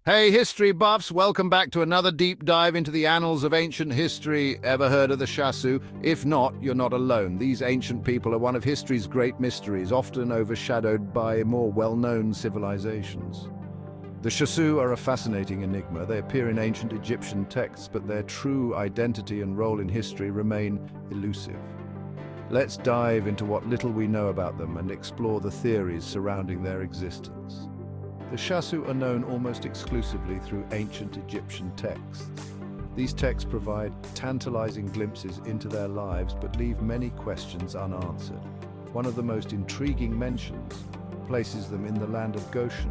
Hey, history buffs, welcome back to another deep dive into the annals of ancient history. Ever heard of the Shasu? If not, you're not alone. These ancient people are one of history's great mysteries, often overshadowed by more well-known civilizations. The Shasu are a fascinating enigma. They appear in ancient Egyptian texts, but their true identity and role in history remain elusive. Let's dive into what little we know about them and explore the theories surrounding their existence. The Shasu are known almost exclusively through ancient Egyptian texts. These texts provide tantalizing glimpses into their lives but leave many questions unanswered. One of the most intriguing mentions places them in the land of Goshen,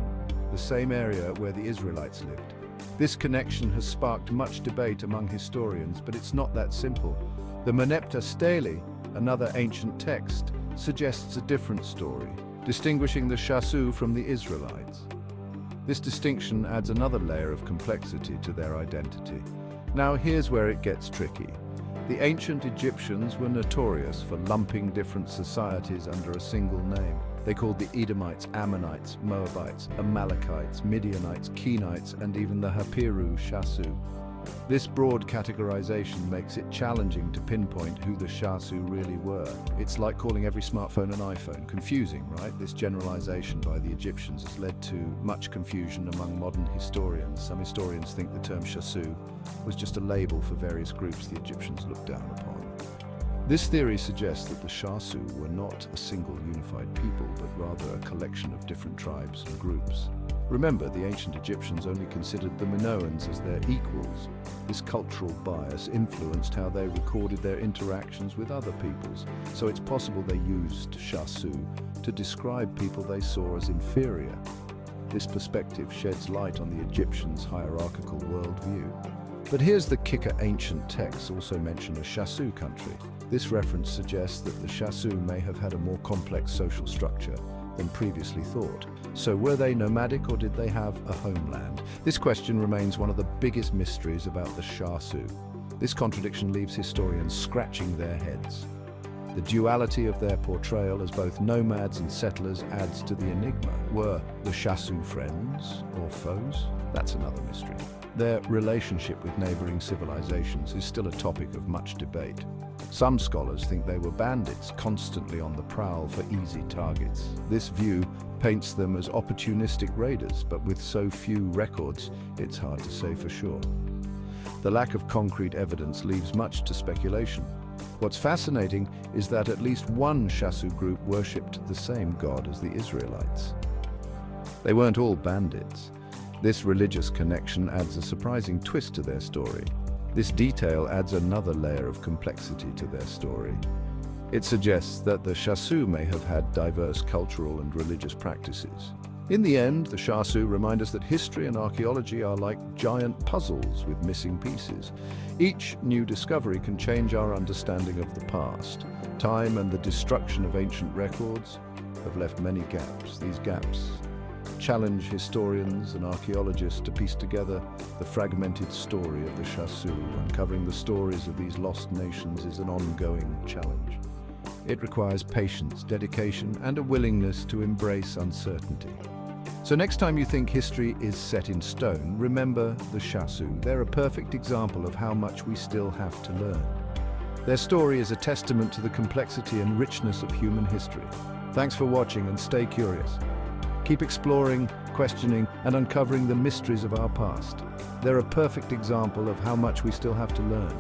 the same area where the Israelites lived. This connection has sparked much debate among historians, but it's not that simple. The Meneptah Stele, another ancient text, suggests a different story, distinguishing the Shasu from the Israelites. This distinction adds another layer of complexity to their identity. Now here's where it gets tricky. The ancient Egyptians were notorious for lumping different societies under a single name. They called the Edomites, Ammonites, Moabites, Amalekites, Midianites, Kenites, and even the Hapiru Shasu. This broad categorization makes it challenging to pinpoint who the Shasu really were. It's like calling every smartphone an iPhone. Confusing, right? This generalization by the Egyptians has led to much confusion among modern historians. Some historians think the term Shasu was just a label for various groups the Egyptians looked down upon. This theory suggests that the Shasu were not a single unified people, but rather a collection of different tribes and groups. Remember, the ancient Egyptians only considered the Minoans as their equals. This cultural bias influenced how they recorded their interactions with other peoples, so it's possible they used Shasu to describe people they saw as inferior. This perspective sheds light on the Egyptians' hierarchical worldview. But here's the kicker: ancient texts also mention a Shasu country. This reference suggests that the Shasu may have had a more complex social structure than previously thought. So were they nomadic or did they have a homeland? This question remains one of the biggest mysteries about the Shasu. This contradiction leaves historians scratching their heads. The duality of their portrayal as both nomads and settlers adds to the enigma. Were the Shasu friends or foes? That's another mystery. Their relationship with neighboring civilizations is still a topic of much debate. Some scholars think they were bandits, constantly on the prowl for easy targets. This view paints them as opportunistic raiders, but with so few records, it's hard to say for sure. The lack of concrete evidence leaves much to speculation. What's fascinating is that at least one Shasu group worshipped the same god as the Israelites. They weren't all bandits. This religious connection adds a surprising twist to their story. This detail adds another layer of complexity to their story. It suggests that the Shasu may have had diverse cultural and religious practices. In the end, the Shasu remind us that history and archaeology are like giant puzzles with missing pieces. Each new discovery can change our understanding of the past. Time and the destruction of ancient records have left many gaps. These gaps challenge historians and archaeologists to piece together the fragmented story of the Shasu. Uncovering the stories of these lost nations is an ongoing challenge. It requires patience, dedication, and a willingness to embrace uncertainty. So next time you think history is set in stone, remember the Shasu. They're a perfect example of how much we still have to learn. Their story is a testament to the complexity and richness of human history. Thanks for watching and stay curious. Keep exploring, questioning, and uncovering the mysteries of our past. They're a perfect example of how much we still have to learn.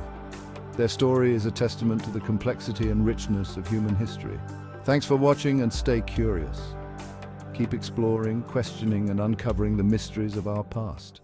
Their story is a testament to the complexity and richness of human history. Thanks for watching and stay curious. Keep exploring, questioning, and uncovering the mysteries of our past.